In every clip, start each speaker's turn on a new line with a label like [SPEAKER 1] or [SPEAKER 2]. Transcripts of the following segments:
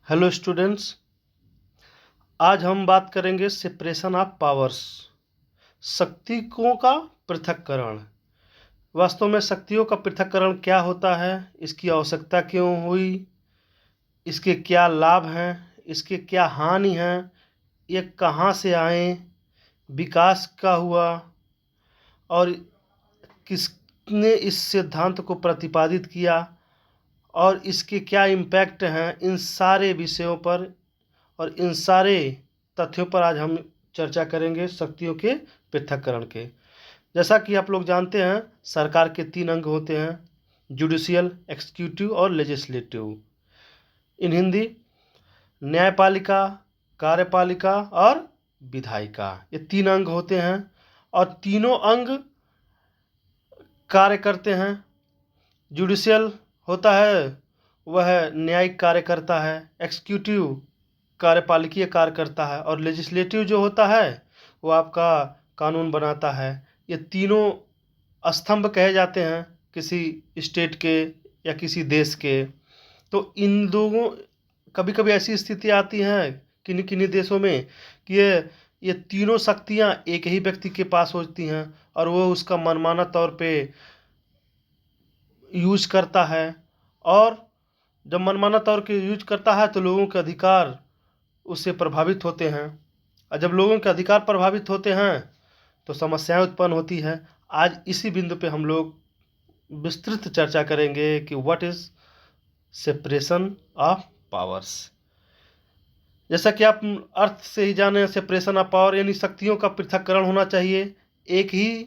[SPEAKER 1] Hello students. आज हम बात करेंगे सेपरेशन ऑफ पावर्स, शक्तियों का पृथक्करण। वास्तव में शक्तियों का पृथक्करण क्या होता है, इसकी आवश्यकता क्यों हुई, इसके क्या लाभ हैं, इसके क्या हानि हैं, ये कहाँ से आए, विकास का हुआ और किसने इस सिद्धांत को प्रतिपादित किया और इसके क्या इम्पैक्ट हैं, इन सारे विषयों पर और इन सारे तथ्यों पर आज हम चर्चा करेंगे शक्तियों के पृथक्करण के। जैसा कि आप लोग जानते हैं, सरकार के 3 अंग होते हैं, जुडिशियल, एक्सिक्यूटिव और लेजिस्लेटिव। इन हिंदी न्यायपालिका, कार्यपालिका और विधायिका, ये 3 अंग होते हैं और तीनों अंग कार्य करते हैं। जुडिशियल होता है वह न्यायिक कार्य करता है, एक्सिक्यूटिव कार्यपालिकीय कार्य करता है और लेजिस्लेटिव जो होता है वो आपका कानून बनाता है। ये तीनों स्तंभ कहे जाते हैं किसी स्टेट के या किसी देश के। तो इन लोगों कभी कभी ऐसी स्थिति आती हैं किन्हीं किन्हीं देशों में कि ये तीनों शक्तियां एक ही व्यक्ति के पास होती हैं और वो उसका मनमाना तौर पे यूज करता है। और जब मनमाना तौर के यूज करता है तो लोगों के अधिकार उससे प्रभावित होते हैं और जब लोगों के अधिकार प्रभावित होते हैं तो समस्याएं उत्पन्न होती है। आज इसी बिंदु पे हम लोग विस्तृत चर्चा करेंगे कि what is separation of powers. जैसा कि आप अर्थ से ही जाने, सेपरेशन ऑफ पावर यानी शक्तियों का पृथक्करण होना चाहिए। एक ही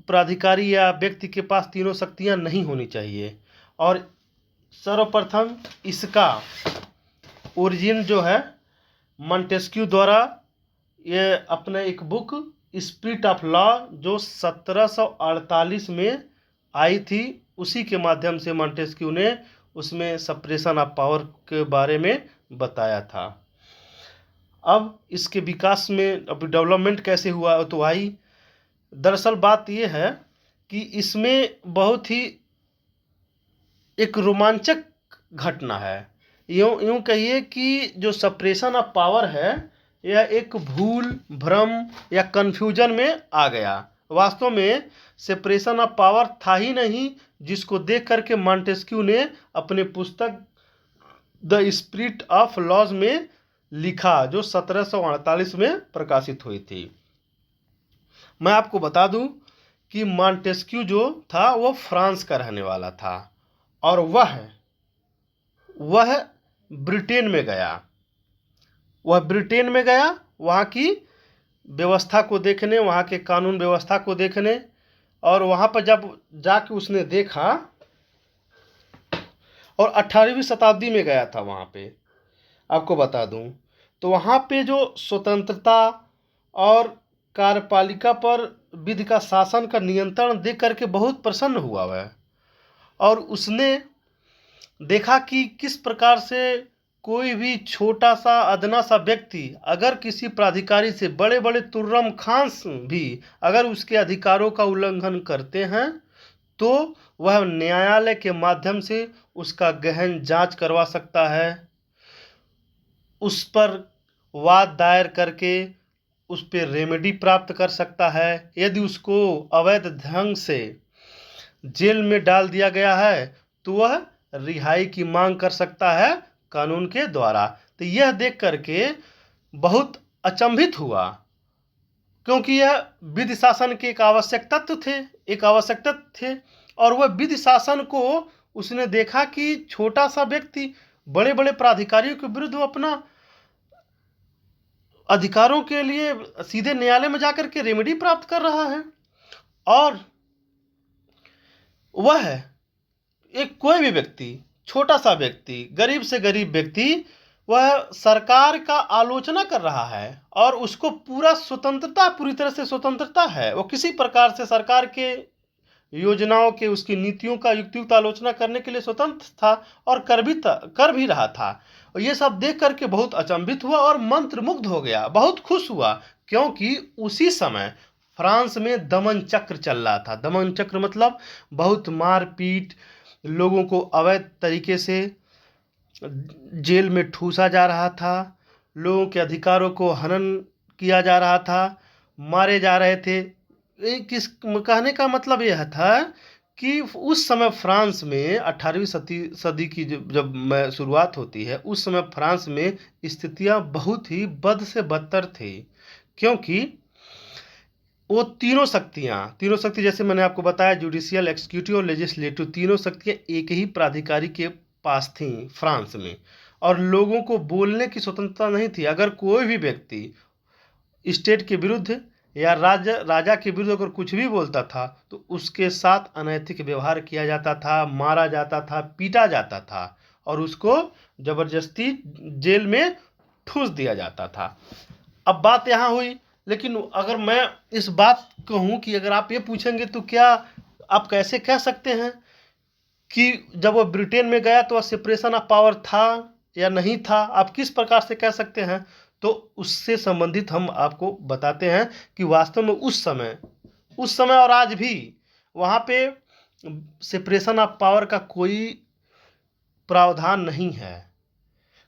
[SPEAKER 1] प्राधिकारी या व्यक्ति के पास तीनों शक्तियां नहीं होनी चाहिए। और सर्वप्रथम इसका ओरिजिन जो है मॉन्टेस्क्यू द्वारा, ये अपने एक बुक स्पिरिट ऑफ लॉ जो 1748 में आई थी, उसी के माध्यम से मॉन्टेस्क्यू ने उसमें सेपरेशन ऑफ पावर के बारे में बताया था। अब इसके विकास में अब डेवलपमेंट कैसे हुआ तो आई। दरअसल बात यह है कि इसमें बहुत ही एक रोमांचक घटना है। यूँ कहिए कि जो सेपरेशन ऑफ पावर है यह एक भूल, भ्रम या कन्फ्यूजन में आ गया। वास्तव में सेपरेशन ऑफ पावर था ही नहीं, जिसको देख करके मॉन्टेस्क्यू ने अपने पुस्तक द स्पिरिट ऑफ लॉज में लिखा, जो 1748 में प्रकाशित हुई थी। मैं आपको बता दूं कि मॉन्टेस्क्यू जो था वो फ्रांस का रहने वाला था और वह ब्रिटेन में गया। वहाँ की व्यवस्था को देखने, वहाँ के कानून व्यवस्था को देखने, और वहाँ पर जब जाके उसने देखा, और 18वीं शताब्दी में गया था वहाँ पे, आपको बता दूं, तो वहाँ पे जो स्वतंत्रता और कार्यपालिका पर विधि का शासन का नियंत्रण देख करके बहुत प्रसन्न हुआ वह। और उसने देखा कि किस प्रकार से कोई भी छोटा सा अदना सा व्यक्ति अगर किसी प्राधिकारी से, बड़े बड़े तुर्रम खान भी अगर उसके अधिकारों का उल्लंघन करते हैं तो वह न्यायालय के माध्यम से उसका गहन जांच करवा सकता है, उस पर वाद दायर करके उस पर रेमेडी प्राप्त कर सकता है। यदि उसको अवैध ढंग से जेल में डाल दिया गया है तो वह रिहाई की मांग कर सकता है कानून के द्वारा। तो यह देख करके बहुत अचंभित हुआ, क्योंकि यह विधि शासन के एक आवश्यक तत्व थे और वह विधि शासन को उसने देखा कि छोटा सा व्यक्ति बड़े बड़े प्राधिकारियों के विरुद्ध अपना अधिकारों के लिए सीधे न्यायालय में जाकर के रेमेडी प्राप्त कर रहा है। और वह एक कोई भी व्यक्ति, छोटा सा व्यक्ति, गरीब से गरीब व्यक्ति, वह सरकार का आलोचना कर रहा है और उसको पूरी तरह से स्वतंत्रता है। वो किसी प्रकार से सरकार के योजनाओं के, उसकी नीतियों का युक्तियुक्त आलोचना करने के लिए स्वतंत्र था और कर भी रहा था। और ये सब देख करके बहुत अचंभित हुआ और मंत्रमुग्ध हो गया, बहुत खुश हुआ, क्योंकि उसी समय फ्रांस में दमन चक्र चल रहा था। दमन चक्र मतलब बहुत मारपीट, लोगों को अवैध तरीके से जेल में ठूसा जा रहा था, लोगों के अधिकारों को हनन किया जा रहा था, मारे जा रहे थे। किस कहने का मतलब यह था कि उस समय फ्रांस में 18वीं सदी की जब मैं शुरुआत होती है, उस समय फ्रांस में स्थितियां बहुत ही बद से बदतर थी, क्योंकि वो तीनों शक्ति जैसे मैंने आपको बताया, जुडिशियल, एक्सिक्यूटिव और लेजिस्लेटिव, तीनों शक्तियां एक ही प्राधिकारी के पास थी फ्रांस में, और लोगों को बोलने की स्वतंत्रता नहीं थी। अगर कोई भी व्यक्ति स्टेट के विरुद्ध या राजा के विरुद्ध अगर कुछ भी बोलता था तो उसके साथ अनैतिक व्यवहार किया जाता था, मारा जाता था, पीटा जाता था, और उसको जबरदस्ती जेल में ठूस दिया जाता था। अब बात यहाँ हुई, लेकिन अगर मैं इस बात कहूँ कि अगर आप ये पूछेंगे तो क्या आप कैसे कह सकते हैं कि जब वो ब्रिटेन में गया तो सेपरेशन ऑफ पावर था या नहीं था, आप किस प्रकार से कह सकते हैं? तो उससे संबंधित हम आपको बताते हैं कि वास्तव में उस समय और आज भी वहाँ पे सेपरेशन ऑफ पावर का कोई प्रावधान नहीं है,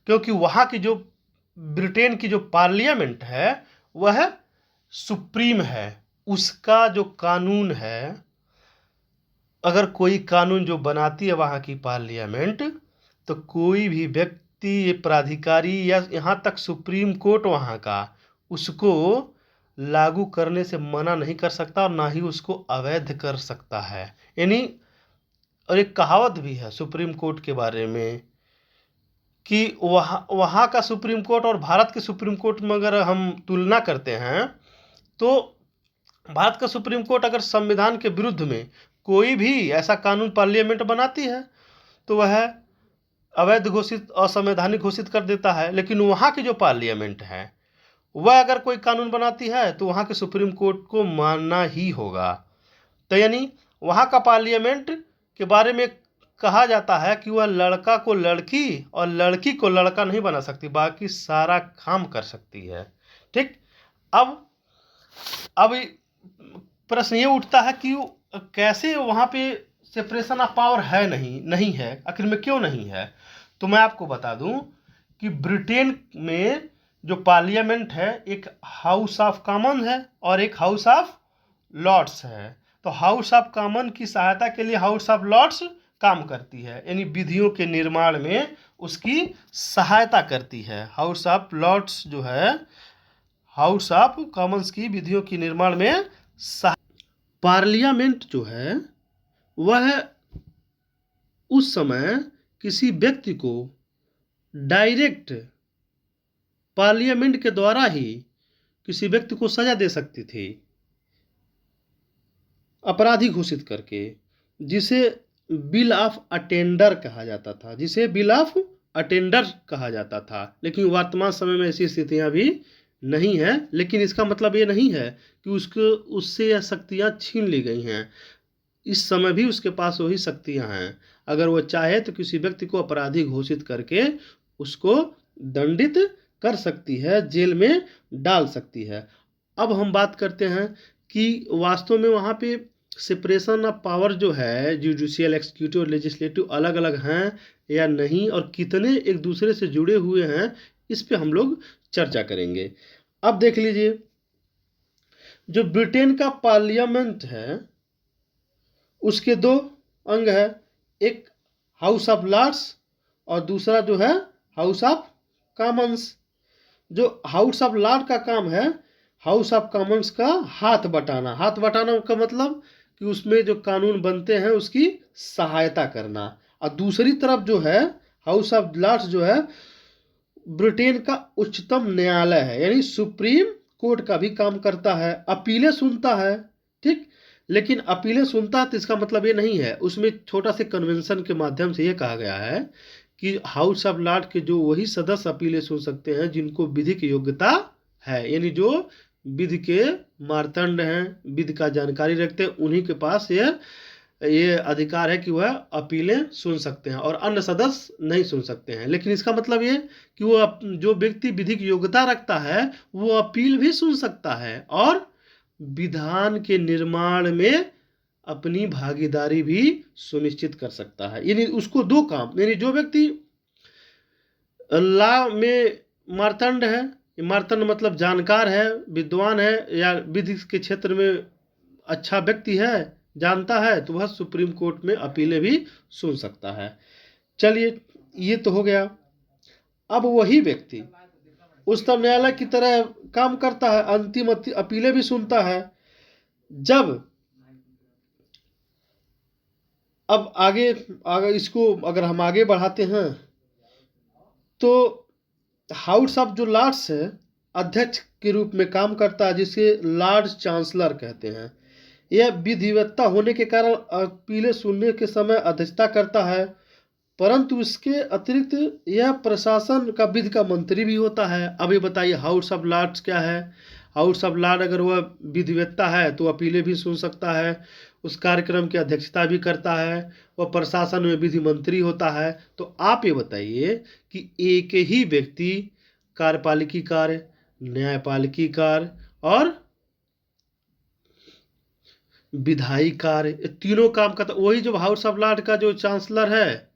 [SPEAKER 1] क्योंकि वहाँ की जो ब्रिटेन की जो पार्लियामेंट है वह सुप्रीम है। उसका जो कानून है, अगर कोई कानून जो बनाती है वहाँ की पार्लियामेंट, तो कोई भी व्यक्ति, प्राधिकारी या यहाँ तक सुप्रीम कोर्ट वहाँ का, उसको लागू करने से मना नहीं कर सकता और ना ही उसको अवैध कर सकता है। यानी, और एक कहावत भी है सुप्रीम कोर्ट के बारे में कि वहाँ का सुप्रीम कोर्ट और भारत के सुप्रीम कोर्ट में अगर हम तुलना करते हैं तो भारत का सुप्रीम कोर्ट अगर संविधान के विरुद्ध में कोई भी ऐसा कानून पार्लियामेंट बनाती है तो वह अवैध घोषित, असंवैधानिक घोषित कर देता है। लेकिन वहाँ की जो पार्लियामेंट है वह अगर कोई कानून बनाती है तो वहाँ के सुप्रीम कोर्ट को मानना ही होगा। तो यानी वहाँ का पार्लियामेंट के बारे में कहा जाता है कि वह लड़का को लड़की और लड़की को लड़का नहीं बना सकती, बाकी सारा काम कर सकती है। ठीक। अब प्रश्न ये उठता है कि कैसे वहाँ पे सेपरेशन ऑफ पावर है, नहीं है, आखिर में क्यों नहीं है? तो मैं आपको बता दूं कि ब्रिटेन में जो पार्लियामेंट है, एक हाउस ऑफ कॉमन है और एक हाउस ऑफ लॉर्ड्स है। तो हाउस ऑफ कॉमन की सहायता के लिए हाउस ऑफ लॉर्ड्स काम करती है, यानी विधियों के निर्माण में उसकी सहायता करती है। हाउस ऑफ लॉर्ड्स जो है, हाउस ऑफ कॉमन्स की विधियों के निर्माण में पार्लियामेंट जो है वह उस समय किसी व्यक्ति को डायरेक्ट पार्लियामेंट के द्वारा ही किसी व्यक्ति को सजा दे सकती थी, अपराधी घोषित करके, जिसे बिल ऑफ अटेंडर कहा जाता था। लेकिन वर्तमान समय में ऐसी स्थितियां भी नहीं है, लेकिन इसका मतलब ये नहीं है कि उससे यह शक्तियां छीन ली गई हैं। इस समय भी उसके पास वही शक्तियां हैं। अगर वो चाहे तो किसी व्यक्ति को अपराधी घोषित करके उसको दंडित कर सकती है, जेल में डाल सकती है। अब हम बात करते हैं कि वास्तव में वहाँ पे सेपरेशन ऑफ पावर जो है, जुडिशियल, एक्सिक्यूटिव और लेजिस्लेटिव अलग अलग हैं या नहीं, और कितने एक दूसरे से जुड़े हुए हैं, इस पे हम लोग चर्चा करेंगे। अब देख लीजिए, जो ब्रिटेन का पार्लियामेंट है उसके दो अंग है, एक हाउस ऑफ लॉर्ड्स और दूसरा जो है हाउस ऑफ कॉमन्स। जो हाउस ऑफ लॉर्ड का काम है हाउस ऑफ कॉमन्स का हाथ बटाना का मतलब कि उसमें जो कानून बनते हैं उसकी सहायता करना। और दूसरी तरफ जो है हाउस ऑफ लॉर्ड्स जो है ब्रिटेन का उच्चतम न्यायालय है, यानी सुप्रीम कोर्ट का भी काम करता है, अपीलें सुनता है। ठीक। लेकिन अपीलें सुनता है तो इसका मतलब ये नहीं है, उसमें छोटा से कन्वेंशन के माध्यम से ये कहा गया है कि हाउस ऑफ लॉर्ड के जो वही सदस्य अपीलें सुन सकते हैं जिनको विधिक योग्यता है, यानी जो विधि के मार्तंड हैं, विधि का जानकारी रखते हैं, उन्हीं के पास ये अधिकार है कि वह अपीलें सुन सकते हैं और अन्य सदस्य नहीं सुन सकते हैं। लेकिन इसका मतलब ये कि वो जो व्यक्ति विधिक योग्यता रखता है वो अपील भी सुन सकता है और विधान के निर्माण में अपनी भागीदारी भी सुनिश्चित कर सकता है। यानी उसको दो काम, यानी जो व्यक्ति ला में मार्तंड है। मार्तंड मतलब जानकार है, विद्वान है, या विधि के क्षेत्र में अच्छा व्यक्ति है, जानता है, तो वह सुप्रीम कोर्ट में अपीलें भी सुन सकता है। चलिए, ये तो हो गया। अब वही व्यक्ति उच्चतम न्यायालय की तरह काम करता है, अंतिम अपीलें भी सुनता है। जब अब आगे अगर इसको अगर हम आगे बढ़ाते हैं तो हाउस ऑफ जो लॉर्ड्स है अध्यक्ष के रूप में काम करता है, जिसे लॉर्ड चांसलर कहते हैं। यह विधिवत्ता होने के कारण अपीलें सुनने के समय अध्यक्षता करता है, परंतु इसके अतिरिक्त यह प्रशासन का विधि का मंत्री भी होता है। अभी बताइए हाउस ऑफ लॉर्ड्स क्या है। हाउस ऑफ लॉर्ड अगर वह विधिवत्ता है तो अपीलें भी सुन सकता है, उस कार्यक्रम की अध्यक्षता भी करता है, वह प्रशासन में विधि मंत्री होता है। तो आप ये बताइए कि एक ही व्यक्ति कार्यपालिकी कार्य, न्यायपालिकी कार्य और विधायी कार्य, ये तीनों काम करता। वही जो हाउस ऑफ लॉर्ड का जो चांसलर है,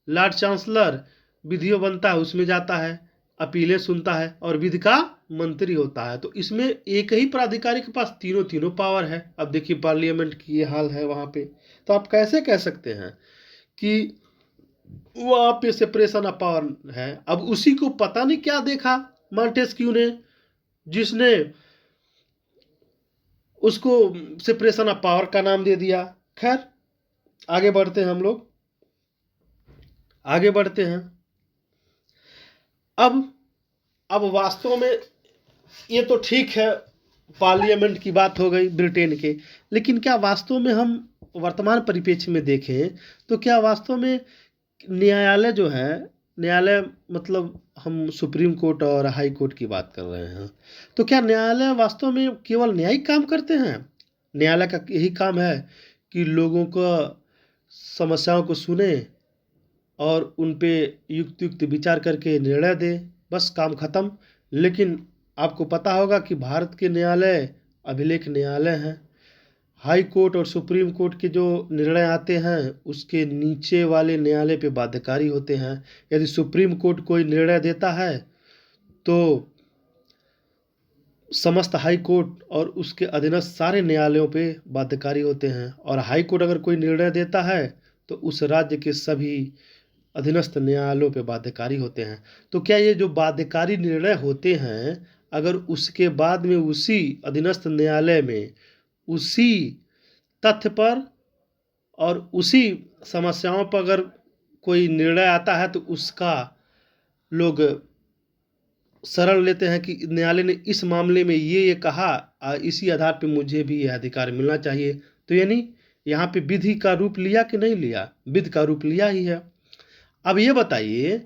[SPEAKER 1] लॉर्ड चांसलर, विधियों बनता है उसमें जाता है, अपीलें सुनता है और विधि का मंत्री होता है। तो इसमें एक ही प्राधिकारी के पास तीनों पावर है। अब देखिए पार्लियामेंट की ये हाल है वहाँ पे। तो आप कैसे कह सकते हैं कि वहाँ पे सेपरेशन ऑफ पावर है। अब उसी को पता नहीं क्या देखा मॉन्टेस्क्यू ने, जिसने उसको सेपरेशन ऑफ पावर का नाम दे दिया। खैर, आगे बढ़ते हैं हम लोग, आगे बढ़ते हैं। अब वास्तव में ये तो ठीक है, पार्लियामेंट की बात हो गई ब्रिटेन के, लेकिन क्या वास्तव में हम वर्तमान परिप्रेक्ष्य में देखें तो क्या वास्तव में न्यायालय जो है, न्यायालय मतलब हम सुप्रीम कोर्ट और हाई कोर्ट की बात कर रहे हैं, तो क्या न्यायालय वास्तव में केवल न्यायिक काम करते हैं? न्यायालय का यही काम है कि लोगों को समस्याओं को सुने और उन पे युक्त विचार करके निर्णय दे, बस काम खत्म। लेकिन आपको पता होगा कि भारत के न्यायालय अभिलेख न्यायालय हैं। हाई कोर्ट और सुप्रीम कोर्ट के जो निर्णय आते हैं उसके नीचे वाले न्यायालय पे बाध्यकारी होते हैं। यदि सुप्रीम कोर्ट कोई निर्णय देता है तो समस्त हाई कोर्ट और उसके अधीनस्थ सारे न्यायालयों पे बाध्यकारी होते हैं, और हाई कोर्ट अगर कोई निर्णय देता है तो उस राज्य के सभी अधीनस्थ न्यायालयों पे बाध्यकारी होते हैं। तो क्या ये जो बाध्यकारी निर्णय होते हैं, अगर उसके बाद में उसी अधीनस्थ न्यायालय में उसी तथ्य पर और उसी समस्याओं पर अगर कोई निर्णय आता है तो उसका लोग शरण लेते हैं कि न्यायालय ने इस मामले में ये कहा, इसी आधार पे मुझे भी यह अधिकार मिलना चाहिए। तो यानी यहाँ पे विधि का रूप लिया कि नहीं लिया? विधि का रूप लिया ही है। अब ये बताइए,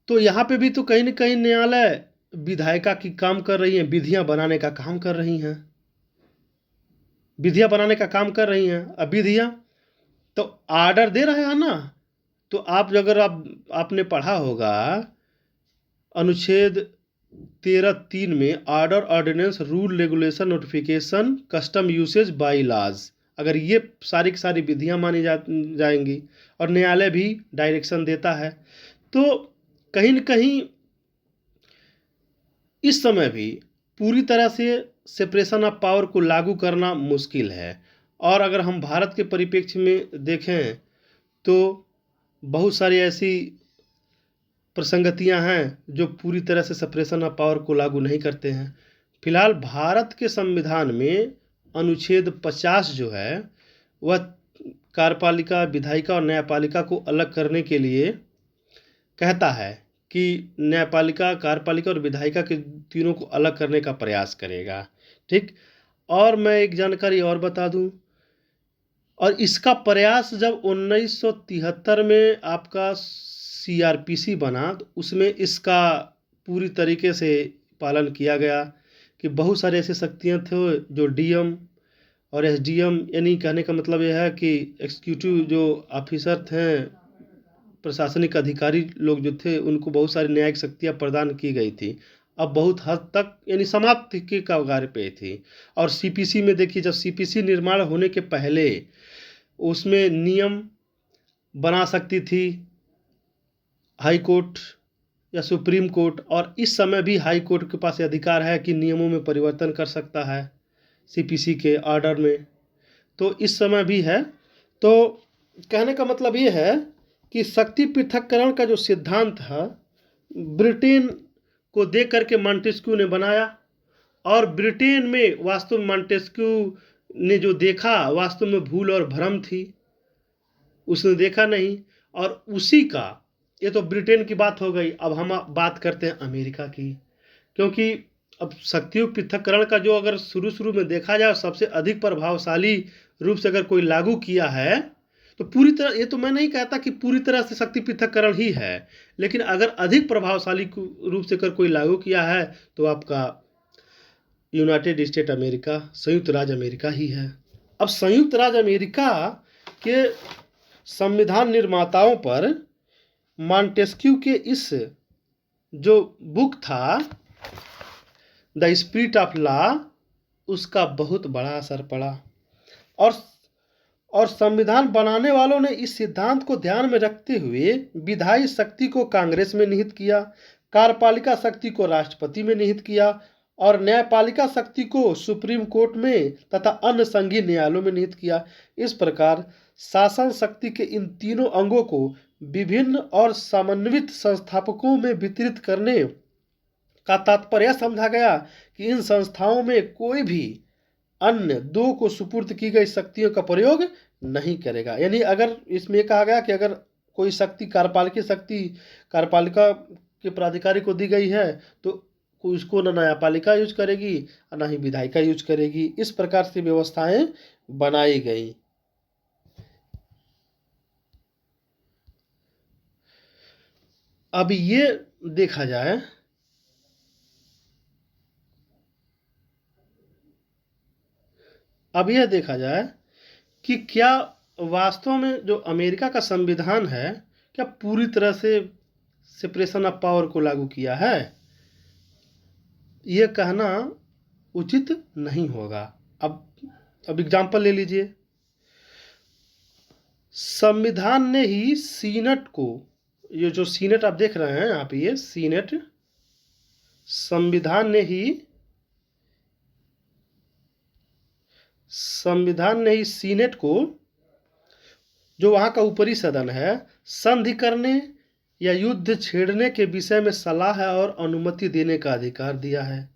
[SPEAKER 1] तो यहाँ पे भी तो कहीं न कहीं न्यायालय विधायिका की काम कर रही हैं, विधियाँ बनाने का काम कर रही हैं, विधियाँ बनाने का काम कर रही हैं। अब विधियाँ तो आर्डर दे रहे हैं ना। तो आप अगर आपने पढ़ा होगा अनुच्छेद 13(3) में order, ordinance, rule, regulation, notification, custom usage bylaws, अगर ये सारी की सारी विधियाँ मानी जाएंगी और न्यायालय भी डायरेक्शन देता है, तो कहीं न कहीं इस समय भी पूरी तरह से सेपरेशन ऑफ पावर को लागू करना मुश्किल है। और अगर हम भारत के परिप्रेक्ष्य में देखें तो बहुत सारी ऐसी प्रसंगतियां हैं जो पूरी तरह से सेपरेशन ऑफ पावर को लागू नहीं करते हैं। फिलहाल भारत के संविधान में अनुच्छेद 50 जो है वह कार्यपालिका, विधायिका और न्यायपालिका को अलग करने के लिए कहता है कि न्यायपालिका, कार्यपालिका और विधायिका के तीनों को अलग करने का प्रयास करेगा। ठीक। और मैं एक जानकारी और बता दूं, और इसका प्रयास जब 1973 में आपका CRPC बना तो उसमें इसका पूरी तरीके से पालन किया गया कि बहुत सारे ऐसे शक्तियाँ थे जो DM और SDM, यानी कहने का मतलब यह है कि एग्जीक्यूटिव जो ऑफिसर थे, प्रशासनिक अधिकारी लोग जो थे, उनको बहुत सारी न्यायिक शक्तियाँ प्रदान की गई थी। अब बहुत हद तक यानी समाप्ति के कगार पे थी। और CPC में देखिए, जब CPC निर्माण होने के पहले उसमें नियम बना सकती थी हाई कोर्ट, या सुप्रीम कोर्ट, और इस समय भी हाई कोर्ट के पास ये अधिकार है कि नियमों में परिवर्तन कर सकता है सीपीसी के ऑर्डर में, तो इस समय भी है। तो कहने का मतलब ये है कि शक्ति पृथक्करण का जो सिद्धांत है ब्रिटेन को देख करके मॉन्टेस्क्यू ने बनाया, और ब्रिटेन में वास्तव में मॉन्टेस्क्यू ने जो देखा वास्तव में भूल और भ्रम थी, उसने देखा नहीं। और उसी का, ये तो ब्रिटेन की बात हो गई, अब हम बात करते हैं अमेरिका की, क्योंकि अब शक्ति पृथक्करण का जो अगर शुरू में देखा जाए सबसे अधिक प्रभावशाली रूप से अगर कोई लागू किया है तो पूरी तरह, ये तो मैं नहीं कहता कि पूरी तरह से शक्ति पृथक्करण ही है, लेकिन अगर अधिक प्रभावशाली रूप से अगर कोई लागू किया है तो आपका यूनाइटेड स्टेट अमेरिका, संयुक्त राज्य अमेरिका ही है। अब संयुक्त राज्य अमेरिका के संविधान निर्माताओं पर मॉन्टेस्क्यू के इस जो बुक था द स्पिरिट ऑफ लॉ, उसका बहुत बड़ा असर पड़ा, और संविधान बनाने वालों ने इस सिद्धांत को ध्यान में रखते हुए विधायी शक्ति को कांग्रेस में निहित किया, कार्यपालिका शक्ति को राष्ट्रपति में निहित किया और न्यायपालिका शक्ति को सुप्रीम कोर्ट में तथा अन्य संघीय न्यायालयों में निहित किया। इस प्रकार शासन शक्ति के इन तीनों अंगों को विभिन्न और समन्वित संस्थापकों में वितरित करने का तात्पर्य समझा गया कि इन संस्थाओं में कोई भी अन्य दो को सुपुर्द की गई शक्तियों का प्रयोग नहीं करेगा। यानी अगर इसमें कहा गया कि अगर कोई शक्ति कार्यपालिका के प्राधिकारी को दी गई है तो उसको न न्यायपालिका यूज करेगी और न ही विधायिका यूज करेगी। इस प्रकार से व्यवस्थाएं बनाई गई। अब ये देखा जाए कि क्या वास्तव में जो अमेरिका का संविधान है क्या पूरी तरह से सेपरेशन ऑफ पावर को लागू किया है, ये कहना उचित नहीं होगा। अब एग्जाम्पल ले लीजिए, संविधान ने ही सीनेट को, ये जो सीनेट आप देख रहे हैं यहाँ पे, ये सीनेट, संविधान ने ही सीनेट को, जो वहाँ का ऊपरी सदन है, संधि करने या युद्ध छेड़ने के विषय में सलाह और अनुमति देने का अधिकार दिया है।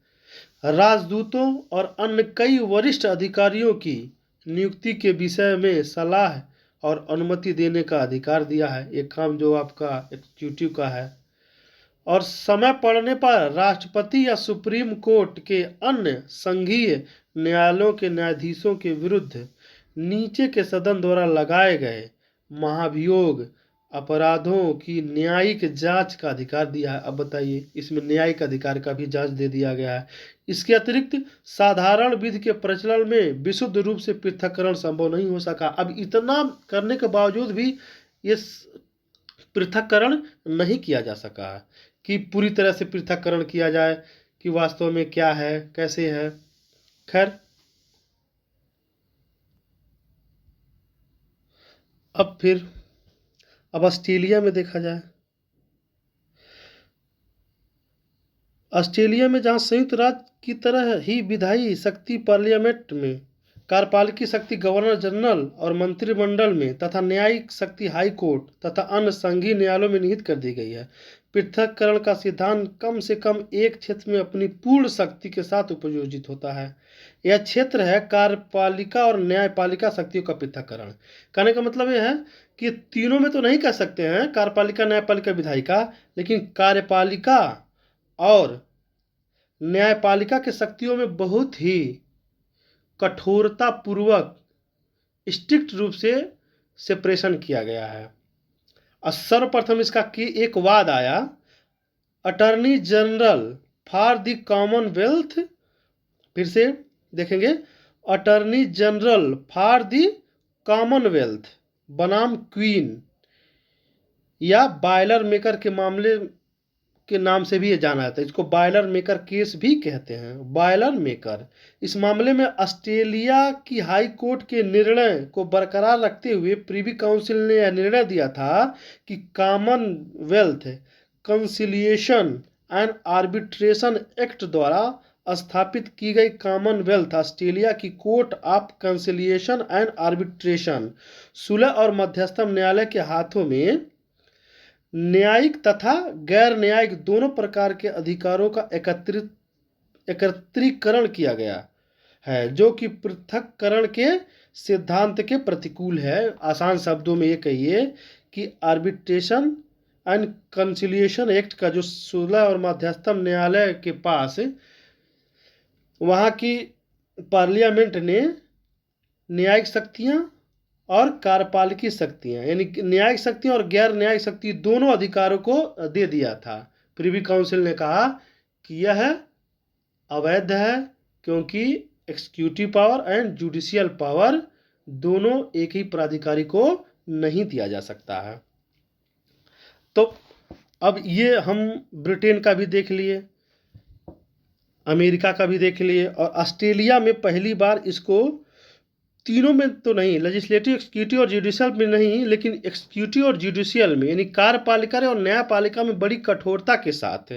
[SPEAKER 1] राजदूतों और अन्य कई वरिष्ठ अधिकारियों की नियुक्ति के विषय में सलाह और अनुमति देने का अधिकार दिया है। एक काम जो आपका एग्जीक्यूटिव का है। और समय पड़ने पर राष्ट्रपति या सुप्रीम कोर्ट के अन्य संघीय न्यायालयों के न्यायाधीशों के विरुद्ध नीचे के सदन द्वारा लगाए गए महाभियोग अपराधों की न्यायिक जांच का अधिकार दिया है। अब बताइए, इसमें न्यायिक अधिकार का भी जांच दे दिया गया है। इसके अतिरिक्त साधारण विधि के प्रचलन में विशुद्ध रूप से पृथक्करण संभव नहीं हो सका। अब इतना करने के बावजूद भी ये पृथक्करण नहीं किया जा सका है कि पूरी तरह से पृथक्करण किया जाए कि वास्तव में क्या है, कैसे है। खैर, अब ऑस्ट्रेलिया में देखा जाए, ऑस्ट्रेलिया में जहां संयुक्त राज्य की तरह ही विधायी शक्ति पार्लियामेंट में, कार्यपालिकी शक्ति गवर्नर जनरल और मंत्रिमंडल में तथा न्यायिक शक्ति हाई कोर्ट तथा अन्य संघीय न्यायालयों में निहित कर दी गई है। पृथक्करण का सिद्धांत कम से कम एक क्षेत्र में अपनी पूर्ण शक्ति के साथ उपयोजित होता है। यह क्षेत्र है कार्यपालिका और न्यायपालिका शक्तियों का पृथक्करण। कहने का मतलब यह है कि तीनों में तो नहीं कह सकते हैं, कार्यपालिका, न्यायपालिका, विधायिका, लेकिन कार्यपालिका और न्यायपालिका के शक्तियों में बहुत ही कठोरता पूर्वक स्ट्रिक्ट रूप से सेपरेशन किया गया है। सर्वप्रथम इसका एक वाद आया, attorney general for the Commonwealth, फिर से देखेंगे, attorney general for the Commonwealth बनाम क्वीन या बॉयलर मेकर के मामले के नाम से भी ये जाना जाता है। इसको बॉयलर मेकर केस भी कहते हैं। बॉयलर मेकर, इस मामले में ऑस्ट्रेलिया की हाई कोर्ट के निर्णय को बरकरार रखते हुए प्रीवी काउंसिल ने यह निर्णय दिया था कि कंसिलिएशन एंड आर्बिट्रेशन एक्ट द्वारा स्थापित की गई कॉमनवेल्थ ऑस्ट्रेलिया की court of conciliation and arbitration सुलह और मध्यस्थम न्यायालय के हाथों में न्यायिक तथा गैर न्यायिक दोनों प्रकार के अधिकारों का एकत्रीकरण किया गया है, जो कि पृथक्करण के सिद्धांत के प्रतिकूल है। आसान शब्दों में ये कहिए कि आर्बिट्रेशन एंड कंसिलिएशन एक्ट का जो सुलह और मध्यस्थम न्यायालय के पास वहाँ की पार्लियामेंट ने न्यायिक शक्तियाँ और कार्यपालिकी शक्तियाँ यानी न्यायिक शक्तियाँ और गैर न्यायिक शक्ति दोनों अधिकारों को दे दिया था। प्रिवी काउंसिल ने कहा कि यह अवैध है क्योंकि executive power and judicial power दोनों एक ही प्राधिकारी को नहीं दिया जा सकता है। तो अब ये हम ब्रिटेन का भी देख लिए, अमेरिका का भी देख लिए, और ऑस्ट्रेलिया में पहली बार इसको तीनों में तो नहीं, लेजिस्लेटिव, एक्सिक्यूटिव और जुडिशियल में नहीं, लेकिन एक्सिक्यूटिव और जुडिशियल में यानी कार्यपालिका और न्यायपालिका में बड़ी कठोरता के साथ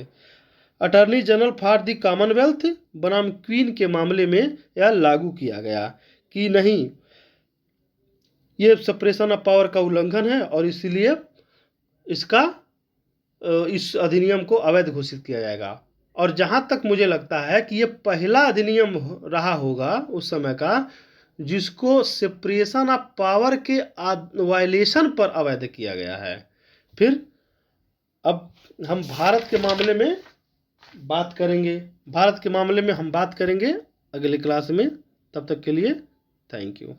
[SPEAKER 1] attorney general for the Commonwealth बनाम क्वीन के मामले में यह लागू किया गया कि नहीं, ये सेपरेशन ऑफ पावर का उल्लंघन है और इसलिए इस अधिनियम को अवैध घोषित किया जाएगा। और जहाँ तक मुझे लगता है कि ये पहला अधिनियम रहा होगा उस समय का जिसको सेपरेशन ऑफ पावर के वायलेशन पर अवैध किया गया है। फिर अब हम भारत के मामले में बात करेंगे, हम बात करेंगे अगले क्लास में। तब तक के लिए थैंक यू।